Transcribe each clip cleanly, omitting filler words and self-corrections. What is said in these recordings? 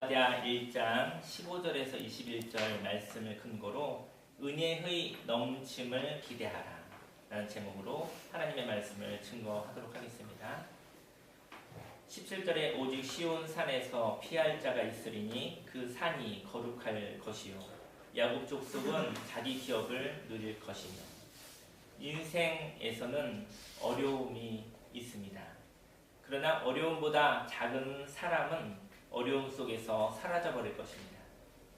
갈라디아 1장 15절에서 21절 말씀을 근거로 은혜의 넘침을 기대하라 라는 제목으로 하나님의 말씀을 증거하도록 하겠습니다. 17절에 오직 시온 산에서 피할 자가 있으리니 그 산이 거룩할 것이요 야곱 족속은 자기 기업을 누릴 것이며. 인생에서는 어려움이 있습니다. 그러나 어려움보다 작은 사람은 어려움 속에서 사라져버릴 것입니다.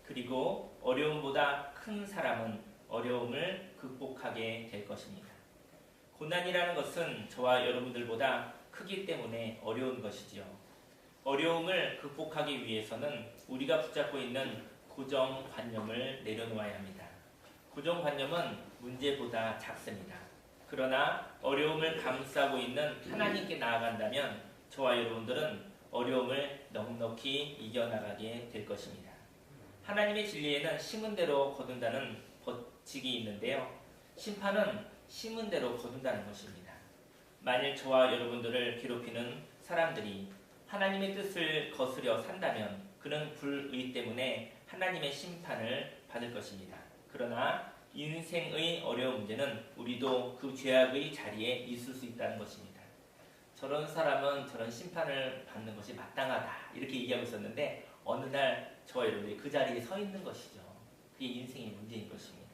그리고 어려움보다 큰 사람은 어려움을 극복하게 될 것입니다. 고난이라는 것은 저와 여러분들보다 크기 때문에 어려운 것이지요. 어려움을 극복하기 위해서는 우리가 붙잡고 있는 고정관념을 내려놓아야 합니다. 고정관념은 문제보다 작습니다. 그러나 어려움을 감싸고 있는 하나님께 나아간다면 저와 여러분들은 어려움을 넉넉히 이겨나가게 될 것입니다. 하나님의 진리에는 심은 대로 거둔다는 법칙이 있는데요. 심판은 심은 대로 거둔다는 것입니다. 만일 저와 여러분들을 괴롭히는 사람들이 하나님의 뜻을 거스려 산다면 그는 불의 때문에 하나님의 심판을 받을 것입니다. 그러나 인생의 어려운 문제는 우리도 그 죄악의 자리에 있을 수 있다는 것입니다. 저런 사람은 저런 심판을 받는 것이 마땅하다 이렇게 얘기하고 있었는데 어느 날 저와 여러분들이 그 자리에 서 있는 것이죠. 그게 인생의 문제인 것입니다.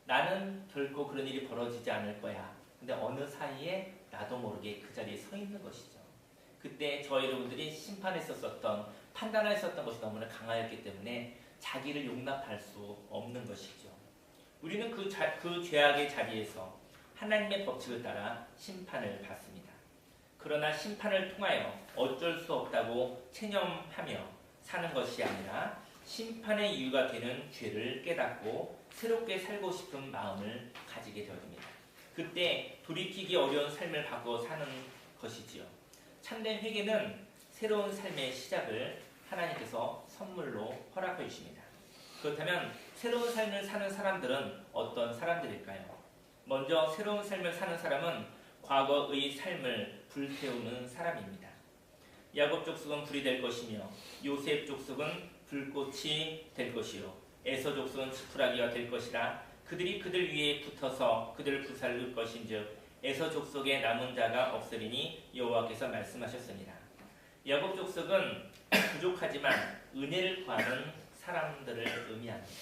나는 결코 그런 일이 벌어지지 않을 거야. 근데 어느 사이에 나도 모르게 그 자리에 서 있는 것이죠. 그때 저와 여러분들이 심판했었던 판단했었던 것이 너무나 강하였기 때문에 자기를 용납할 수 없는 것이죠. 우리는 그 죄악의 자리에서 하나님의 법칙을 따라 심판을 받습니다. 그러나 심판을 통하여 어쩔 수 없다고 체념하며 사는 것이 아니라 심판의 이유가 되는 죄를 깨닫고 새롭게 살고 싶은 마음을 가지게 되어집니다. 그때 돌이키기 어려운 삶을 바꿔 사는 것이지요. 참된 회개는 새로운 삶의 시작을 하나님께서 선물로 허락해 주십니다. 그렇다면 새로운 삶을 사는 사람들은 어떤 사람들일까요? 먼저 새로운 삶을 사는 사람은 과거의 삶을 불태우는 사람입니다. 야곱 족속은 불이 될 것이며 요셉 족속은 불꽃이 될 것이요 에서 족속은 지푸라기가 될 것이라 그들이 그들 위에 붙어서 그들을 불살를 것인즉 에서 족속에 남은 자가 없으리니 여호와께서 말씀하셨습니다. 야곱 족속은 부족하지만 은혜를 구하는 사람들을 의미합니다.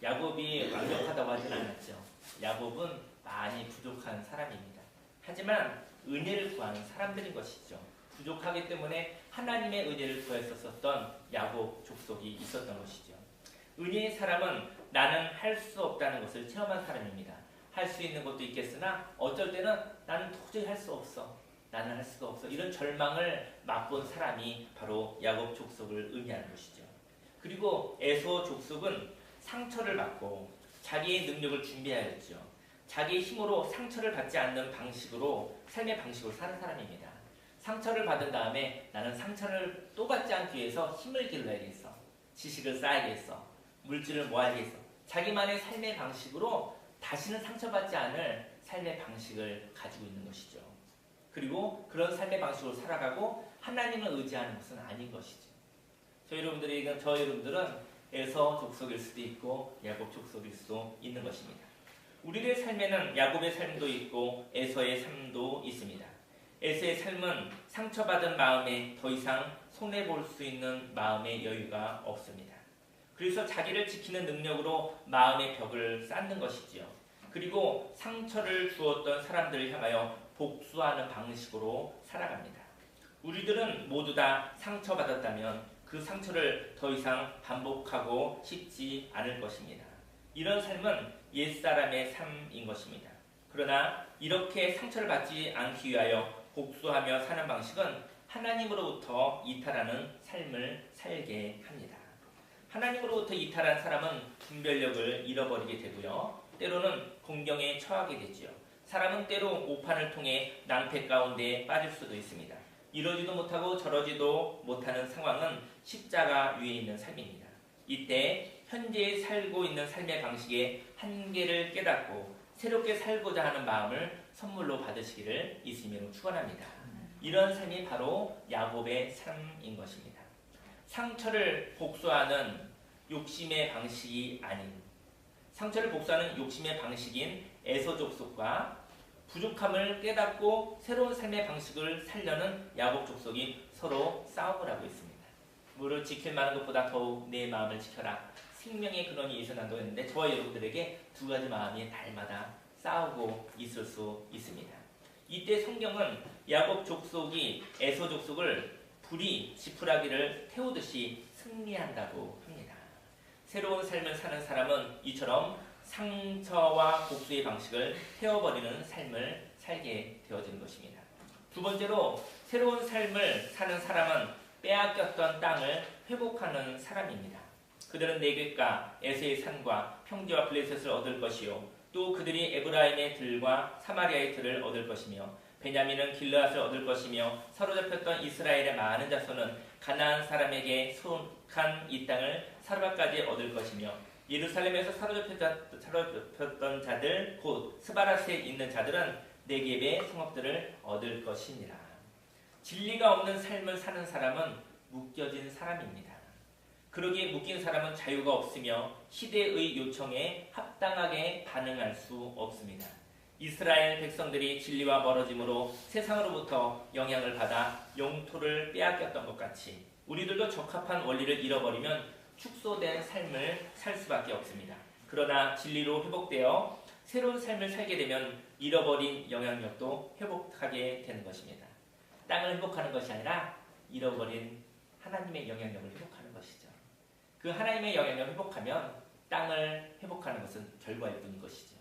야곱이 완벽하다고 하진 않았죠. 야곱은 많이 부족한 사람입니다. 하지만 은혜를 구하는 사람들인 것이죠. 부족하기 때문에 하나님의 은혜를 구했었던 야곱 족속이 있었던 것이죠. 은혜의 사람은 나는 할 수 없다는 것을 체험한 사람입니다. 할 수 있는 것도 있겠으나 어쩔 때는 나는 도저히 할 수 없어. 나는 할 수가 없어. 이런 절망을 맛본 사람이 바로 야곱 족속을 의미하는 것이죠. 그리고 에서 족속은 상처를 받고 자기의 능력을 준비하였죠. 자기의 힘으로 상처를 받지 않는 방식으로 삶의 방식으로 사는 사람입니다. 상처를 받은 다음에 나는 상처를 또 받지 않기 위해서 힘을 길러야겠어. 지식을 쌓아야겠어. 물질을 모아야겠어. 자기만의 삶의 방식으로 다시는 상처받지 않을 삶의 방식을 가지고 있는 것이죠. 그리고 그런 삶의 방식으로 살아가고 하나님을 의지하는 것은 아닌 것이죠. 저 여러분들은 에서 족속일 수도 있고 야곱 족속일 수도 있는 것입니다. 우리의 삶에는 야곱의 삶도 있고 에서의 삶도 있습니다. 에서의 삶은 상처받은 마음에 더 이상 손해볼 수 있는 마음의 여유가 없습니다. 그래서 자기를 지키는 능력으로 마음의 벽을 쌓는 것이지요. 그리고 상처를 주었던 사람들을 향하여 복수하는 방식으로 살아갑니다. 우리들은 모두 다 상처받았다면 그 상처를 더 이상 반복하고 싶지 않을 것입니다. 이런 삶은 옛사람의 삶인 것입니다. 그러나 이렇게 상처를 받지 않기 위하여 복수하며 사는 방식은 하나님으로부터 이탈하는 삶을 살게 합니다. 하나님으로부터 이탈한 사람은 분별력을 잃어버리게 되고요. 때로는 공경에 처하게 되지요. 사람은 때로 오판을 통해 낭패 가운데 빠질 수도 있습니다. 이러지도 못하고 저러지도 못하는 상황은 십자가 위에 있는 삶입니다. 이때 현재 살고 있는 삶의 방식의 한계를 깨닫고 새롭게 살고자 하는 마음을 선물로 받으시기를 예수님으로 축원합니다. 이런 삶이 바로 야곱의 삶인 것입니다. 상처를 복수하는 욕심의 방식이 아닌 상처를 복수하는 욕심의 방식인 에서 족속과 부족함을 깨닫고 새로운 삶의 방식을 살려는 야곱 족속이 서로 싸움을 하고 있습니다. 무를 지킬 만한 것보다 더욱 내 마음을 지켜라. 생명의 근원이 예수난다고 했는데 저와 여러분들에게 두 가지 마음이 날마다 싸우고 있을 수 있습니다. 이때 성경은 야곱 족속이 에서 족속을 불이 지푸라기를 태우듯이 승리한다고 합니다. 새로운 삶을 사는 사람은 이처럼 상처와 복수의 방식을 태워버리는 삶을 살게 되어지는 것입니다. 두 번째로 새로운 삶을 사는 사람은 빼앗겼던 땅을 회복하는 사람입니다. 그들은 네겝과 에서의 산과 평지와 블레셋을 얻을 것이요 또 그들이 에브라임의 들과 사마리아의 들을 얻을 것이며 베냐민은 길르앗을 얻을 것이며 사로잡혔던 이스라엘의 많은 자손은 가나안 사람에게 속한 이 땅을 사르바까지 얻을 것이며 예루살렘에서 사로잡혔던 자들 곧 스바라스에 있는 자들은 네겝의 성읍들을 얻을 것이니라. 진리가 없는 삶을 사는 사람은 묶여진 사람입니다. 그러기에 묶인 사람은 자유가 없으며 시대의 요청에 합당하게 반응할 수 없습니다. 이스라엘 백성들이 진리와 멀어짐으로 세상으로부터 영향을 받아 영토를 빼앗겼던 것 같이 우리들도 적합한 원리를 잃어버리면 축소된 삶을 살 수밖에 없습니다. 그러나 진리로 회복되어 새로운 삶을 살게 되면 잃어버린 영향력도 회복하게 되는 것입니다. 땅을 회복하는 것이 아니라 잃어버린 하나님의 영향력을 회복하는 것이죠. 그 하나님의 영향력을 회복하면 땅을 회복하는 것은 결과일 뿐인 것이죠.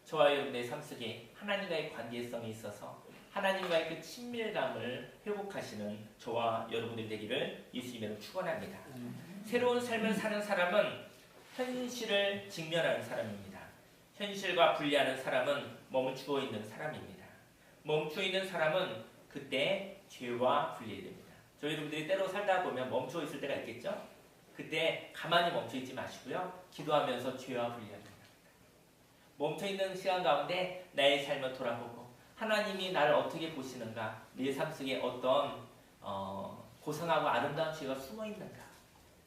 저와 여러분의 삶 속에 하나님과의 관계성이 있어서 하나님과의 그 친밀감을 회복하시는 저와 여러분들 되기를 예수님으로 축원합니다. 새로운 삶을 사는 사람은 현실을 직면하는 사람입니다. 현실과 분리하는 사람은 멈추어 있는 사람입니다. 멈추어 있는 사람은 그때 죄와 분리됩니다. 저희 여러분들이 때로 살다 보면 멈추어 있을 때가 있겠죠? 그때 가만히 멈추어 있지 마시고요. 기도하면서 죄와 분리합니다. 멈춰 있는 시간 가운데 나의 삶을 돌아보고 하나님이 나를 어떻게 보시는가, 내 삶 속에 어떤 고상하고 아름다운 죄가 숨어 있는가,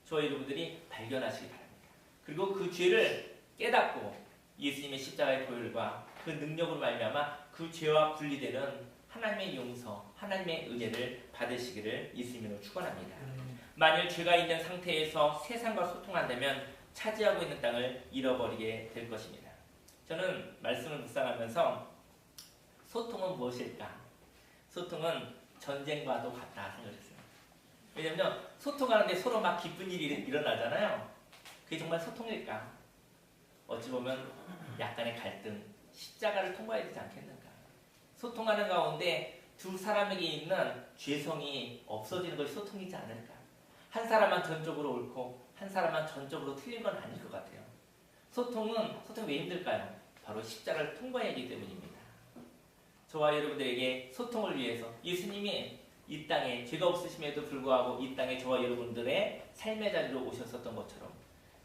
저와 여러분들이 발견하시기 바랍니다. 그리고 그 죄를 깨닫고 예수님의 십자가의 보혈과 그 능력으로 말미암아 그 죄와 분리되는 하나님의 용서, 하나님의 은혜를 받으시기를 예수님으로 축원합니다. 만일 죄가 있는 상태에서 세상과 소통한다면 차지하고 있는 땅을 잃어버리게 될 것입니다. 저는 말씀을 묵상하면서 소통은 무엇일까? 소통은 전쟁과도 같다 생각했어요. 왜냐하면 소통하는데 서로 막 기쁜 일이 일어나잖아요. 그게 정말 소통일까? 어찌 보면 약간의 갈등, 십자가를 통과해야 되지 않겠는가? 소통하는 가운데 두 사람에게 있는 죄성이 없어지는 것이 소통이지 않을까? 한 사람만 전적으로 옳고 한 사람만 전적으로 틀린 건 아닐 것 같아요. 소통이 왜 힘들까요? 바로 십자가를 통과하기 때문입니다. 저와 여러분들에게 소통을 위해서 예수님이 이 땅에 죄가 없으심에도 불구하고 이 땅에 저와 여러분들의 삶의 자리로 오셨었던 것처럼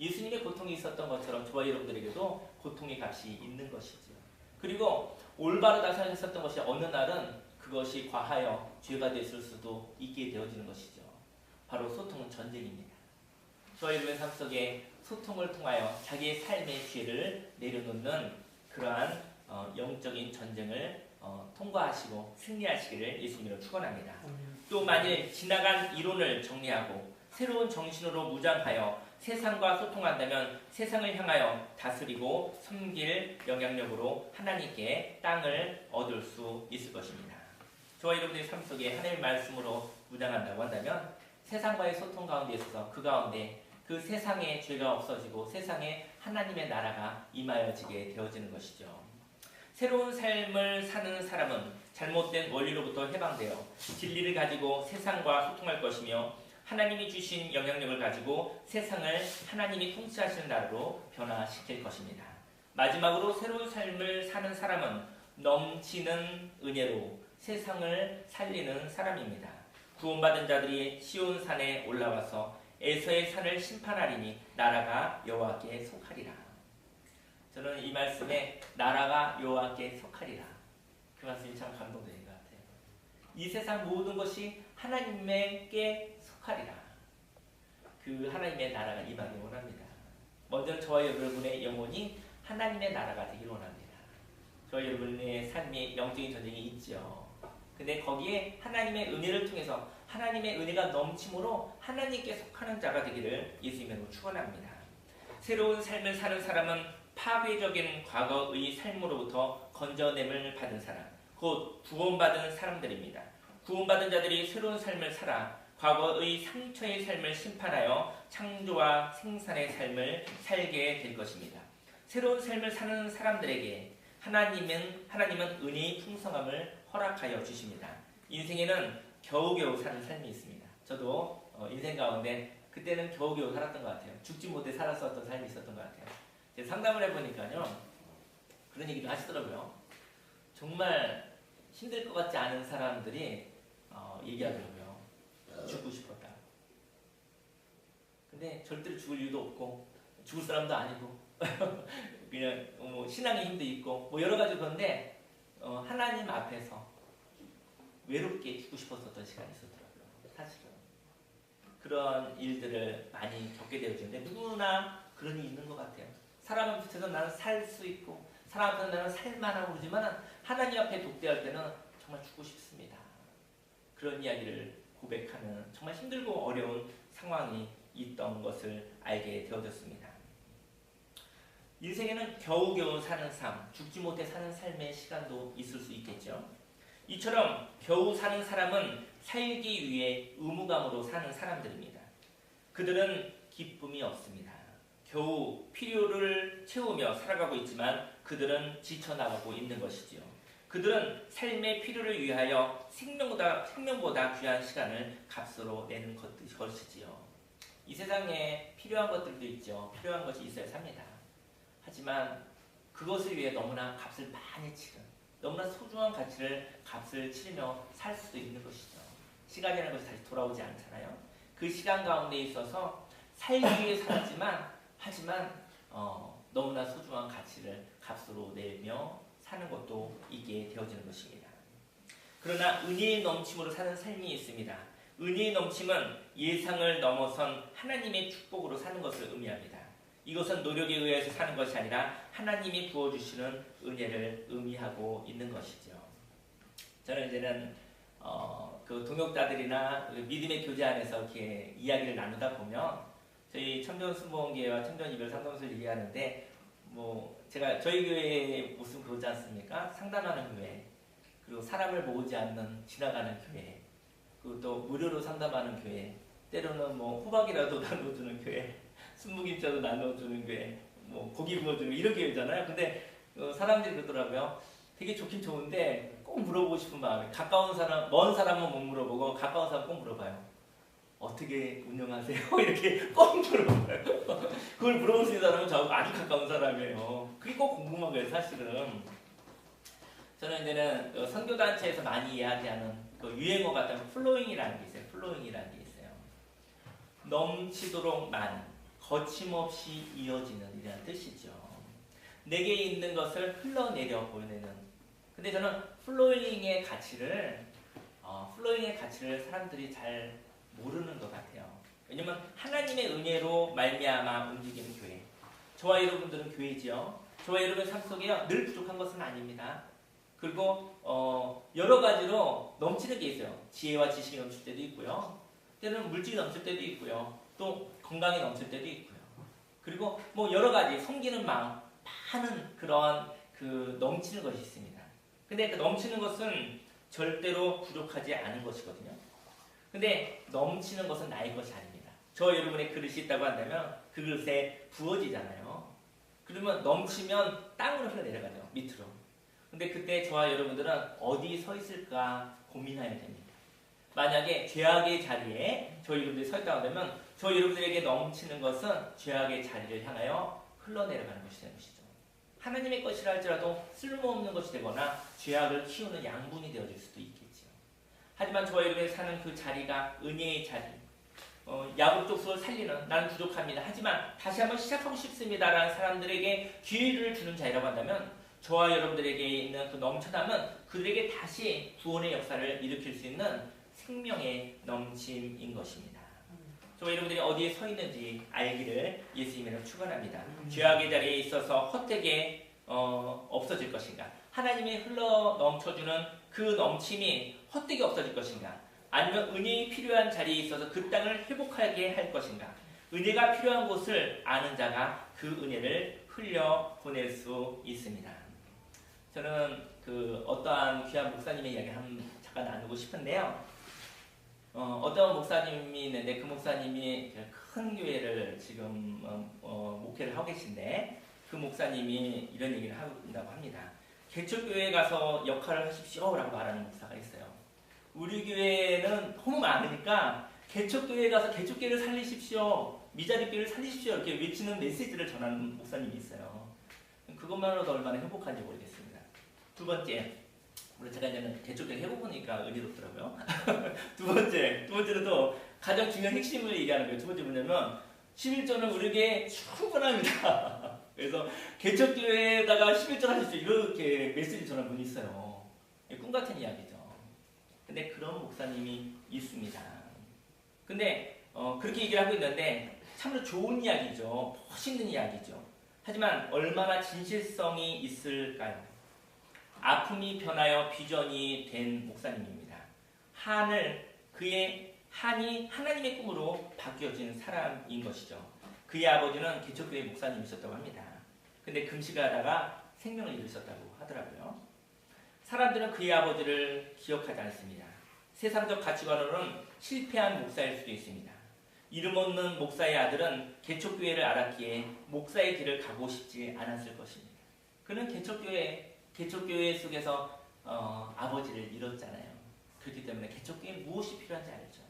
예수님의 고통이 있었던 것처럼 저와 여러분들에게도 고통의 값이 있는 것이죠. 그리고 올바르다 생각했었던 것이 어느 날은 그것이 과하여 죄가 됐을 수도 있게 되어지는 것이죠. 바로 소통은 전쟁입니다. 저와 여러분의 삶 속에 소통을 통하여 자기의 삶의 죄를 내려놓는 그러한 영적인 전쟁을 통과하시고 승리하시기를 예수님으로 축원합니다. 또 만일 지나간 이론을 정리하고 새로운 정신으로 무장하여 세상과 소통한다면 세상을 향하여 다스리고 섬길 영향력으로 하나님께 땅을 얻을 수 있을 것입니다. 저와 여러분들의 삶 속에 하나님의 말씀으로 무장한다고 한다면 세상과의 소통 가운데 있어서 그 가운데 그 세상에 죄가 없어지고 세상에 하나님의 나라가 임하여지게 되어지는 것이죠. 새로운 삶을 사는 사람은 잘못된 원리로부터 해방되어 진리를 가지고 세상과 소통할 것이며 하나님이 주신 영향력을 가지고 세상을 하나님이 통치하시는 나라로 변화시킬 것입니다. 마지막으로 새로운 삶을 사는 사람은 넘치는 은혜로 세상을 살리는 사람입니다. 구원받은 자들이 시온산에 올라와서 에서의 산을 심판하리니 나라가 여호와께 속하리라. 저는 이 말씀에 나라가 여호와께 속하리라, 그 말씀이 참 감동적인 것 같아요. 이 세상 모든 것이 하나님께 속하리라. 그 하나님의 나라가 임하기 원합니다. 먼저 저와 여러분의 영혼이 하나님의 나라가 되길 원합니다. 저와 여러분의 삶이 영적인 전쟁이 있죠. 근데 거기에 하나님의 은혜를 통해서 하나님의 은혜가 넘침으로 하나님께 속하는 자가 되기를 예수님으로 축원합니다. 새로운 삶을 사는 사람은 파괴적인 과거의 삶으로부터 건져냄을 받은 사람, 곧 구원받은 사람들입니다. 구원받은 자들이 새로운 삶을 살아 과거의 상처의 삶을 심판하여 창조와 생산의 삶을 살게 될 것입니다. 새로운 삶을 사는 사람들에게 하나님은 은혜의 풍성함을 허락하여 주십니다. 인생에는 겨우겨우 사는 삶이 있습니다. 저도 인생 가운데 그때는 겨우겨우 살았던 것 같아요. 죽지 못해 살았었던 삶이 있었던 것 같아요. 상담을 해보니까요, 그런 얘기도 하시더라고요. 정말 힘들 것 같지 않은 사람들이 얘기하더라고요. 죽고 싶었다. 근데 절대로 죽을 이유도 없고 죽을 사람도 아니고 그냥 신앙의 힘도 있고 여러 가지 그런데 하나님 앞에서 외롭게 죽고 싶었었던 시간이 있었더라고요. 사실은 그런 일들을 많이 겪게 되어지는데 누구나 그런 일이 있는 것 같아요. 사람 앞에서 나는 살 수 있고 사람 앞에서 나는 살만하고 그러지만 하나님 앞에 독대할 때는 정말 죽고 싶습니다. 그런 이야기를 고백하는 정말 힘들고 어려운 상황이 있던 것을 알게 되어졌습니다. 인생에는 겨우겨우 사는 삶, 죽지 못해 사는 삶의 시간도 있을 수 있겠죠. 이처럼 겨우 사는 사람은 살기 위해 의무감으로 사는 사람들입니다. 그들은 기쁨이 없습니다. 겨우 필요를 채우며 살아가고 있지만 그들은 지쳐나가고 있는 것이지요. 그들은 삶의 필요를 위하여 생명보다 귀한 시간을 값으로 내는 것이지요. 이 세상에 필요한 것들도 있죠. 필요한 것이 있어야 삽니다. 하지만 그것을 위해 너무나 값을 많이 치른, 너무나 소중한 값을 치르며 살 수도 있는 것이죠. 시간이라는 것이 다시 돌아오지 않잖아요. 그 시간 가운데 있어서 살기 위해 살았지만 하지만 너무나 소중한 값으로 내며 사는 것도 있게 되어지는 것입니다. 그러나 은혜의 넘침으로 사는 삶이 있습니다. 은혜의 넘침은 예상을 넘어선 하나님의 축복으로 사는 것을 의미합니다. 이것은 노력에 의해서 사는 것이 아니라 하나님이 부어주시는 은혜를 의미하고 있는 것이죠. 저는 이제는 그 동역자들이나 믿음의 교제 안에서 이렇게 이야기를 나누다 보면 저희 청년순복음교회와 청년이별상담소를 얘기하는데 제가 저희 교회의 모습 그러지 않습니까? 상담하는 교회, 그리고 사람을 모으지 않는 지나가는 교회, 그리고 또 무료로 상담하는 교회, 때로는 호박이라도 나눠주는 교회, 순무김자도 나눠주는 교회, 고기 구워주는 이런 교회잖아요. 근데 사람들이 그러더라고요. 되게 좋긴 좋은데 꼭 물어보고 싶은 마음에 가까운 사람, 먼 사람은 못 물어보고 가까운 사람 꼭 물어봐요. 어떻게 운영하세요? 이렇게 꼭 물어봐요. 그걸 물어볼 수 있는 사람은 저하고 아주 가까운 사람이에요. 그게 꼭 궁금한 거예요, 사실은. 저는 이제는 선교단체에서 많이 이야기하는 그 유행어 같은 플로잉이라는 게 있어요. 플로잉이라는 게 있어요. 넘치도록 많은, 거침없이 이어지는 이라는 뜻이죠. 내게 있는 것을 흘러내려 보내는. 근데 저는 플로잉의 가치를 사람들이 잘 모르는 것 같아요. 왜냐면 하나님의 은혜로 말미암아 움직이는 교회. 저와 여러분들은 교회지요. 저와 여러분의 삶 속에 늘 부족한 것은 아닙니다. 그리고 여러 가지로 넘치는 게 있어요. 지혜와 지식이 넘칠 때도 있고요. 때로는 물질이 넘칠 때도 있고요. 또 건강이 넘칠 때도 있고요. 그리고 여러 가지 섬기는 마음, 많은 그런 넘치는 것이 있습니다. 근데 그 넘치는 것은 절대로 부족하지 않은 것이거든요. 근데 넘치는 것은 나의 것이 아닙니다. 저 여러분의 그릇이 있다고 한다면 그 그릇에 부어지잖아요. 그러면 넘치면 땅으로 흘러내려가죠. 밑으로. 근데 그때 저와 여러분들은 어디 서 있을까 고민해야 됩니다. 만약에 죄악의 자리에 저희 여러분들이 서 있다고 한다면 저희 여러분들에게 넘치는 것은 죄악의 자리를 향하여 흘러내려가는 것이 되는 것이죠. 하나님의 것이라 할지라도 쓸모없는 것이 되거나 죄악을 키우는 양분이 되어질 수도 있겠죠. 하지만 저와 여러분이 사는 그 자리가 은혜의 자리, 야곱 족속을 살리는, 나는 부족합니다. 하지만 다시 한번 시작하고 싶습니다라는 사람들에게 기회를 주는 자리라고 한다면 저와 여러분들에게 있는 그 넘쳐남은 그들에게 다시 구원의 역사를 일으킬 수 있는 생명의 넘침인 것입니다. 저와 여러분들이 어디에 서 있는지 알기를 예수님이랑 축원합니다. 죄악의 자리에 있어서 헛되게 없어질 것인가? 하나님이 흘러 넘쳐주는 그 넘침이 헛되게 없어질 것인가? 아니면 은혜의 필요한 자리에 있어서 그 땅을 회복하게 할 것인가? 은혜가 필요한 곳을 아는 자가 그 은혜를 흘려 보낼 수 있습니다. 저는 그 어떠한 귀한 목사님의 이야기 잠깐 나누고 싶은데요. 어떤 목사님이 있는데 그 목사님이 큰 교회를 지금 목회를 하고 계신데 그 목사님이 이런 얘기를 한다고 합니다. 개척교회에 가서 역할을 하십시오 라고 말하는 목사가 있어요. 우리 교회는 너무 많으니까 개척교회에 가서 개척교회를 살리십시오, 미자립교회를 살리십시오 이렇게 외치는 메시지를 전하는 목사님이 있어요. 그것만으로도 얼마나 행복한지 모르겠습니다. 두 번째, 제가 이제는 개척교회 해보니까 의리롭더라고요. 두 번째는 또 가장 중요한 핵심을 얘기하는 거예요. 두 번째 뭐냐면 11조는 우리에게 충분합니다. 그래서 개척교회에다가 11조 하십시오 이렇게 메시지 전하는 분이 있어요. 꿈같은 이야기죠. 근데 그런 목사님이 있습니다. 근데 그렇게 얘기를 하고 있는데 참으로 좋은 이야기죠. 멋있는 이야기죠. 하지만 얼마나 진실성이 있을까요? 아픔이 변하여 비전이 된 목사님입니다. 그의 한이 하나님의 꿈으로 바뀌어진 사람인 것이죠. 그의 아버지는 개척교회 목사님이셨다고 합니다. 근데 금식하다가 생명을 잃으셨다고 하더라고요. 사람들은 그의 아버지를 기억하지 않습니다. 세상적 가치관으로는 실패한 목사일 수도 있습니다. 이름 없는 목사의 아들은 개척교회를 알았기에 목사의 길을 가고 싶지 않았을 것입니다. 그는 개척교회 속에서 아버지를 잃었잖아요. 그렇기 때문에 개척교회에 무엇이 필요한지 알죠.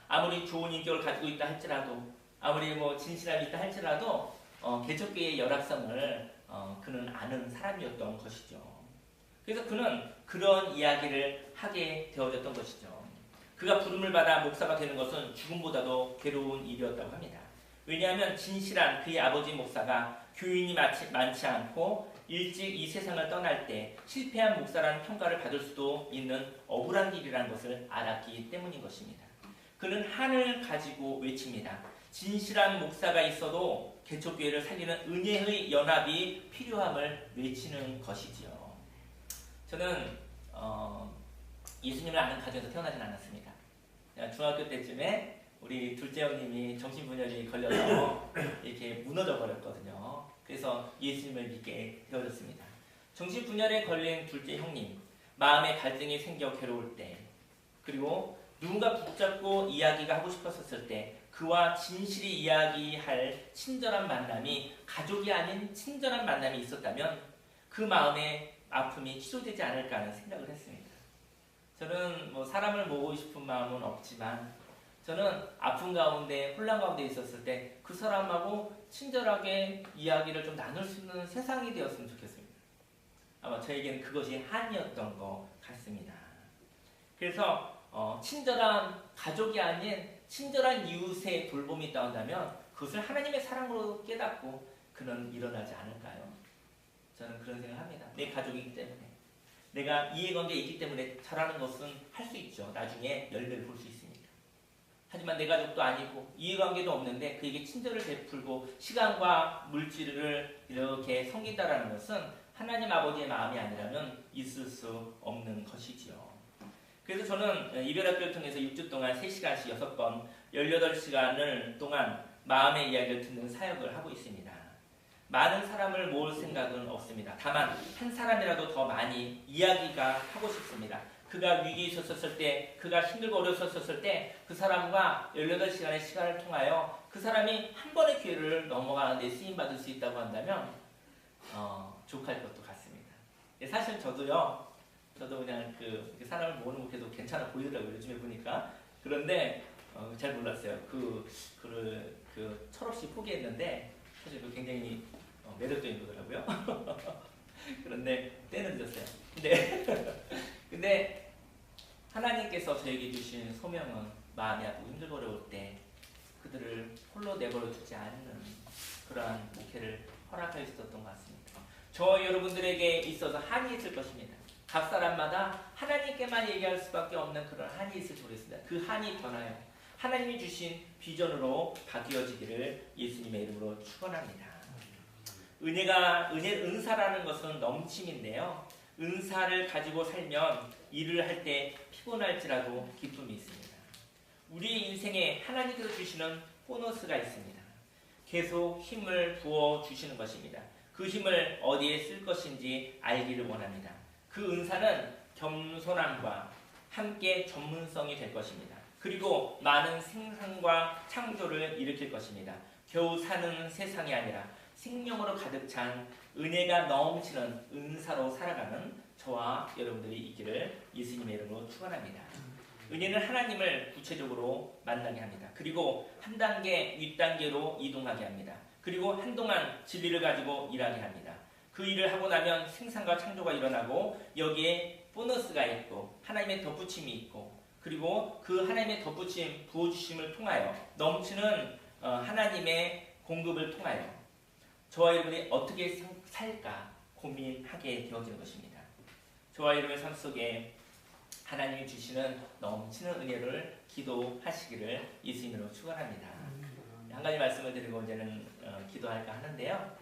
아무리 좋은 인격을 가지고 있다 할지라도, 아무리 진실함이 있다 할지라도 개척교회의 열악성을 그는 아는 사람이었던 것이죠. 그래서 그는 그런 이야기를 하게 되어졌던 것이죠. 그가 부름을 받아 목사가 되는 것은 죽음보다도 괴로운 일이었다고 합니다. 왜냐하면 진실한 그의 아버지 목사가 교인이 많지 않고 일찍 이 세상을 떠날 때 실패한 목사라는 평가를 받을 수도 있는 억울한 길이라는 것을 알았기 때문인 것입니다. 그는 한을 가지고 외칩니다. 진실한 목사가 있어도 개척교회를 살리는 은혜의 연합이 필요함을 외치는 것이지요. 저는 예수님을 아는 가정에서 태어나진 않았습니다. 중학교 때쯤에 우리 둘째 형님이 정신분열이 걸려서 이렇게 무너져 버렸거든요. 그래서 예수님을 믿게 되어졌습니다. 정신분열에 걸린 둘째 형님, 마음에 갈등이 생겨 괴로울 때, 그리고 누군가 붙잡고 이야기가 하고 싶었을 때 그와 진실이 이야기할 친절한 만남이 가족이 아닌 친절한 만남이 있었다면 그 마음의 아픔이 치료되지 않을까 하는 생각을 했습니다. 저는 사람을 모으고 싶은 마음은 없지만 저는 아픔 가운데 혼란 가운데 있었을 때 그 사람하고 친절하게 이야기를 좀 나눌 수 있는 세상이 되었으면 좋겠습니다. 아마 저에게는 그것이 한이었던 것 같습니다. 그래서 친절한 가족이 아닌 친절한 이웃의 돌봄이 있다 한다면 그것을 하나님의 사랑으로 깨닫고 그는 일어나지 않을까요? 저는 그런 생각을 합니다. 내 가족이기 때문에, 내가 이해관계에 있기 때문에 잘하는 것은 할 수 있죠. 나중에 열매를 볼 수 있으니까. 하지만 내 가족도 아니고 이해관계도 없는데 그에게 친절을 베풀고 시간과 물질을 이렇게 섬긴다라는 것은 하나님 아버지의 마음이 아니라면 있을 수 없는 것이지요. 그래서 저는 이별학교를 통해서 6주 동안 3시간씩 6번 18시간을 동안 마음의 이야기를 듣는 사역을 하고 있습니다. 많은 사람을 모을 생각은 없습니다. 다만 한 사람이라도 더 많이 이야기가 하고 싶습니다. 그가 위기에 있었을 때, 그가 힘들고 어려웠을 때 그 사람과 18시간의 시간을 통하여 그 사람이 한 번의 기회를 넘어가는데 쓰임받을 수 있다고 한다면 족할 것도 같습니다. 사실 저도 그냥 그 사람을 모으는 것도 괜찮아 보이더라고요. 요즘에 보니까. 그런데 잘 몰랐어요. 철없이 포기했는데 사실 굉장히 매력적인 거더라고요. 그런데 때는 늦었어요. 근데 하나님께서 저에게 주신 소명은 마음이 아프고 힘들고 어려울 때 그들을 홀로 내버려 두지 않는 그러한 목회를 허락할 수 있었던 것 같습니다. 저 여러분들에게 있어서 한이 있을 것입니다. 각 사람마다 하나님께만 얘기할 수밖에 없는 그런 한이 있을지 모르겠습니다. 그 한이 변하여 하나님이 주신 비전으로 바뀌어지기를 예수님의 이름으로 축원합니다. 은사라는 것은 넘침인데요. 은사를 가지고 살면 일을 할 때 피곤할지라도 기쁨이 있습니다. 우리의 인생에 하나님께서 주시는 보너스가 있습니다. 계속 힘을 부어 주시는 것입니다. 그 힘을 어디에 쓸 것인지 알기를 원합니다. 그 은사는 겸손함과 함께 전문성이 될 것입니다. 그리고 많은 생산과 창조를 일으킬 것입니다. 겨우 사는 세상이 아니라 생명으로 가득 찬 은혜가 넘치는 은사로 살아가는 저와 여러분들이 있기를 예수님의 이름으로 축원합니다. 은혜는 하나님을 구체적으로 만나게 합니다. 그리고 한 단계 윗단계로 이동하게 합니다. 그리고 한동안 진리를 가지고 일하게 합니다. 그 일을 하고 나면 생산과 창조가 일어나고 여기에 보너스가 있고 하나님의 덧붙임이 있고 그리고 그 하나님의 덧붙임 부어주심을 통하여 넘치는 하나님의 공급을 통하여 저와 여러분이 어떻게 살까 고민하게 되어지는 것입니다. 저와 여러분의 삶 속에 하나님이 주시는 넘치는 은혜를 기도하시기를 예수님으로 축원합니다. 한 가지 말씀을 드리고 이제는 기도할까 하는데요.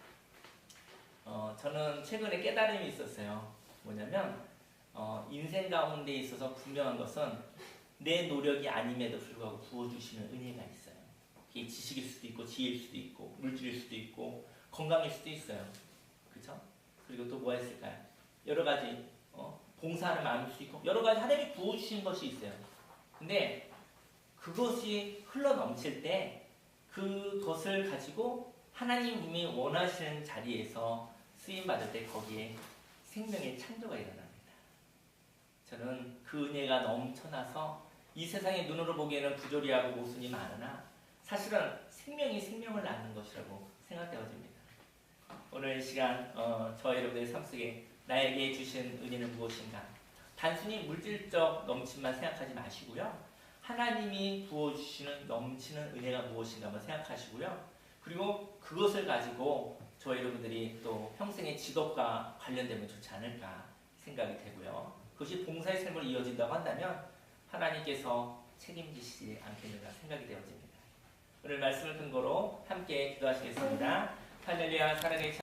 저는 최근에 깨달음이 있었어요. 뭐냐면 인생 가운데 있어서 분명한 것은 내 노력이 아님에도 불구하고 부어주시는 은혜가 있어요. 이게 지식일 수도 있고 지혜일 수도 있고 물질일 수도 있고 건강일 수도 있어요. 그렇죠? 그리고 또 뭐가 있을까요? 여러 가지 봉사하는 마음일 수도 있고 여러 가지 하나님이 부어주신 것이 있어요. 근데 그것이 흘러넘칠 때 그것을 가지고 하나님이 원하시는 자리에서 쓰임받을 때 거기에 생명의 창조가 일어납니다. 저는 그 은혜가 넘쳐나서 이 세상의 눈으로 보기에는 부조리하고 모순이 많으나 사실은 생명이 생명을 낳는 것이라고 생각되어집니다. 오늘 이 시간 저와 여러분들의 삶 속에 나에게 주신 은혜는 무엇인가? 단순히 물질적 넘침만 생각하지 마시고요. 하나님이 부어주시는 넘치는 은혜가 무엇인가 한번 생각하시고요. 그리고 그것을 가지고 저와 여러분들이 또 평생의 직업과 관련되면 좋지 않을까 생각이 되고요. 그것이 봉사의 삶으로 이어진다고 한다면 하나님께서 책임지시지 않겠는가 생각이 되어집니다. 오늘 말씀을 근거로 함께 기도하시겠습니다. 할렐루야. 사랑의